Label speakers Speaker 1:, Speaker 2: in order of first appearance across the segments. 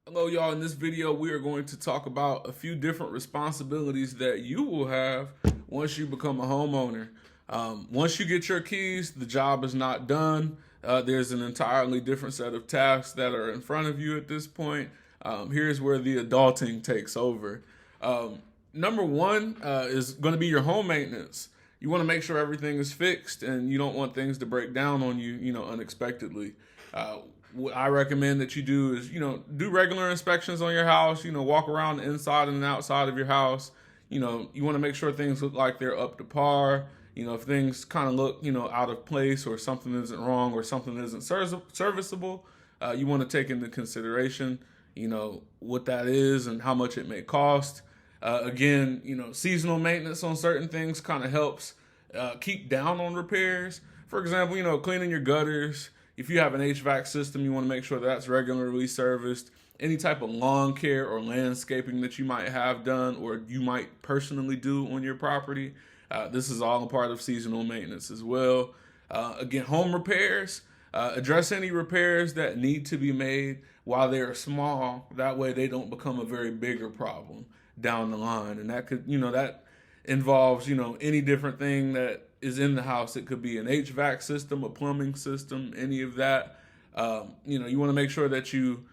Speaker 1: Hello, y'all. In this video, we are going to talk about a few different responsibilities that you will have once you become a homeowner. Once you get your keys, the job is not done. There's an entirely different set of tasks that are in front of you at this point. Here's where the adulting takes over. Number one is going to be your home maintenance. You want to make sure everything is fixed, and you don't want things to break down on you, unexpectedly. What I recommend that you do is, do regular inspections on your house. Walk around the inside and outside of your house. You want to make sure things look like they're up to par. If things kind of look, out of place, or something isn't wrong, or something isn't serviceable, you want to take into consideration, what that is and how much it may cost. Again, seasonal maintenance on certain things kind of helps keep down on repairs. For example, cleaning your gutters. If you have an HVAC system, you want to make sure that's regularly serviced. Any type of lawn care or landscaping that you might have done or you might personally do on your property, this is all a part of seasonal maintenance as well. Again, home repairs. Address any repairs that need to be made while they are small. That way they don't become a very bigger problem down the line. And that could, that involves, any different thing that is in the house. It could be an HVAC system, a plumbing system, any of that. You want to make sure that you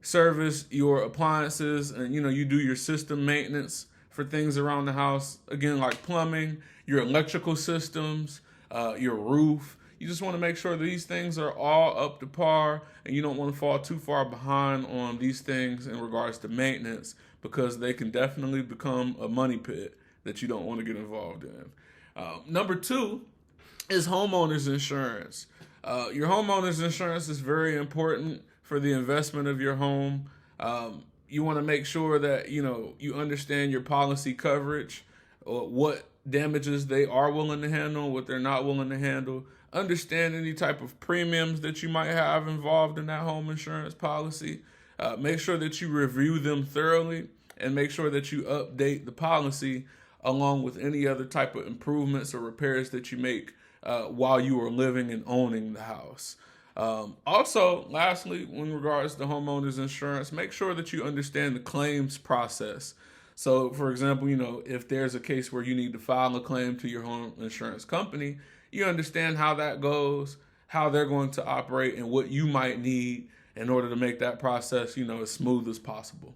Speaker 1: service your appliances and, you do your system maintenance for things around the house. Again, like plumbing, your electrical systems, your roof. You just want to make sure these things are all up to par, and you don't want to fall too far behind on these things in regards to maintenance, because they can definitely become a money pit that you don't want to get involved in. Number two is homeowners insurance. Your homeowners insurance is very important for the investment of your home. You want to make sure that you understand your policy coverage, what damages they are willing to handle, what they're not willing to handle. Understand any type of premiums that you might have involved in that home insurance policy. Make sure that you review them thoroughly, and make sure that you update the policy along with any other type of improvements or repairs that you make while you are living and owning the house. Also, lastly, in regards to homeowners insurance, make sure that you understand the claims process. So, for example, if there's a case where you need to file a claim to your home insurance company, you understand how that goes, how they're going to operate, and what you might need in order to make that process, as smooth as possible.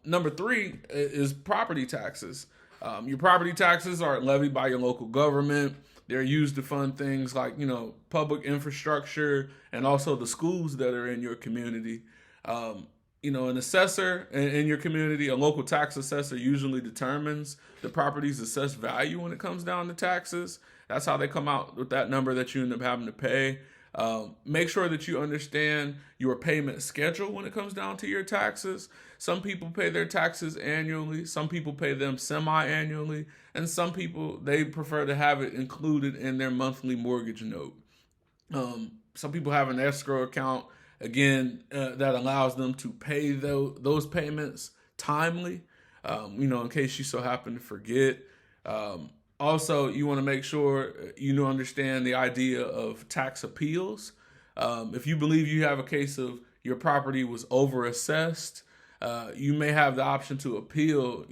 Speaker 1: Number three is property taxes. Your property taxes are levied by your local government. They're used to fund things like, public infrastructure and also the schools that are in your community. An assessor in your community, a local tax assessor, usually determines the property's assessed value when it comes down to taxes. That's how they come out with that number that you end up having to pay. Make sure that you understand your payment schedule when it comes down to your taxes. Some people pay their taxes annually. Some people pay them semi-annually. And some people, they prefer to have it included in their monthly mortgage note. Some people have an escrow account, again, that allows them to pay those payments timely, in case you so happen to forget. Also, you want to make sure you understand the idea of tax appeals. If you believe you have a case of your property was overassessed, you may have the option to appeal,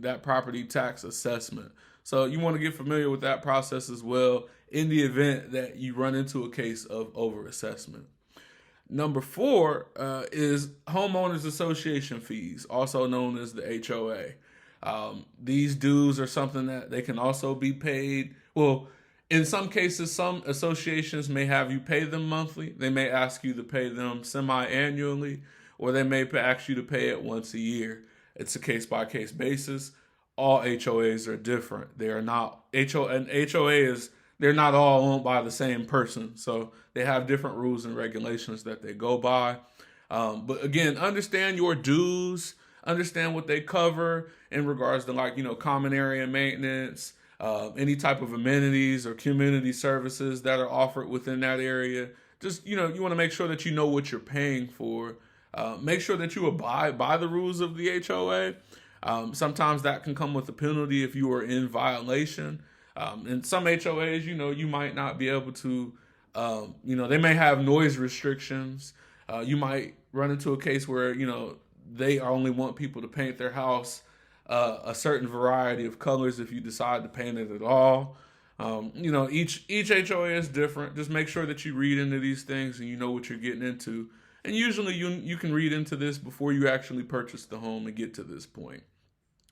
Speaker 1: that property tax assessment. So you want to get familiar with that process as well in the event that you run into a case of overassessment. Number four is homeowners association fees, also known as the HOA. These dues are something that they can also be paid. Well, in some cases, some associations may have you pay them monthly. They may ask you to pay them semi-annually, or they may ask you to pay it once a year. It's a case-by-case basis. All HOAs are different. They are not they're not all owned by the same person. So they have different rules and regulations that they go by. But again, understand your dues. Understand what they cover in regards to common area maintenance, any type of amenities or community services that are offered within that area. Just, you want to make sure that you know what you're paying for. Make sure that you abide by the rules of the HOA. Sometimes that can come with a penalty if you are in violation. In some HOAs, you might not be able to, they may have noise restrictions. You might run into a case where, they only want people to paint their house a certain variety of colors if you decide to paint it at all. Each HOA is different. Just make sure that you read into these things and you know what you're getting into. And usually you can read into this before you actually purchase the home and get to this point.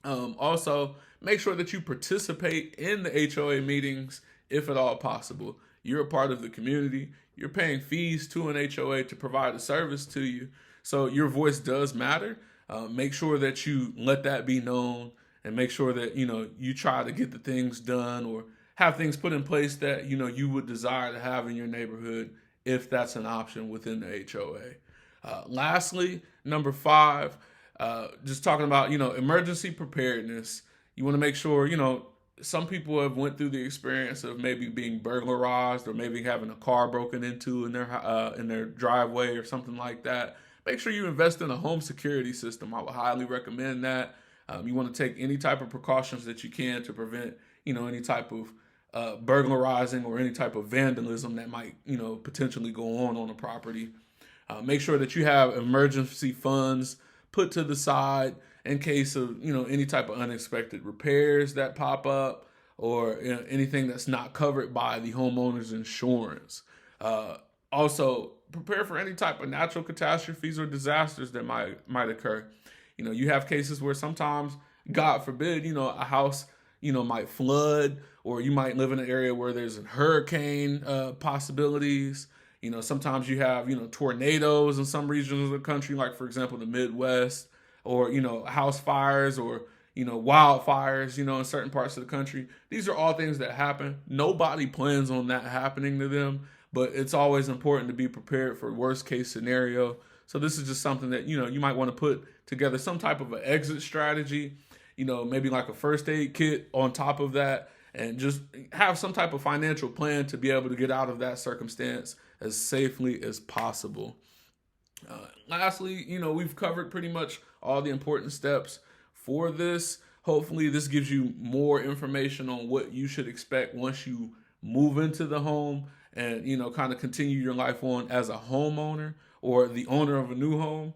Speaker 1: Also, make sure that you participate in the HOA meetings if at all possible. You're a part of the community. You're paying fees to an HOA to provide a service to you. So your voice does matter. Make sure that you let that be known and make sure that, you try to get the things done or have things put in place that, you would desire to have in your neighborhood if that's an option within the HOA. Lastly, number 5, just talking about, emergency preparedness. You want to make sure, some people have went through the experience of maybe being burglarized or maybe having a car broken into in their driveway or something like that. Make sure you invest in a home security system. I would highly recommend that. You want to take any type of precautions that you can to prevent, any type of burglarizing or any type of vandalism that might, potentially go on a property. Make sure that you have emergency funds put to the side in case of, any type of unexpected repairs that pop up or anything that's not covered by the homeowner's insurance. Also, prepare for any type of natural catastrophes or disasters that might occur. You have cases where sometimes, God forbid, a house, might flood, or you might live in an area where there's a hurricane possibilities. Sometimes you have, tornadoes in some regions of the country, like, for example, the Midwest, or, house fires or, wildfires, in certain parts of the country. These are all things that happen. Nobody plans on that happening to them, but it's always important to be prepared for worst case scenario. So this is just something that, you might want to put together some type of an exit strategy, maybe like a first aid kit on top of that, and just have some type of financial plan to be able to get out of that circumstance as safely as possible. Lastly, we've covered pretty much all the important steps for this. Hopefully this gives you more information on what you should expect once you move into the home and, kind of continue your life on as a homeowner or the owner of a new home.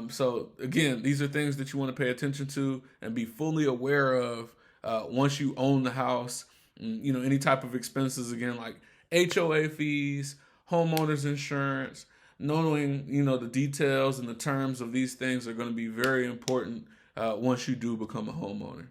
Speaker 1: So again, these are things that you want to pay attention to and be fully aware of once you own the house. Any type of expenses, again, like HOA fees, homeowners insurance, knowing, the details and the terms of these things are going to be very important once you do become a homeowner.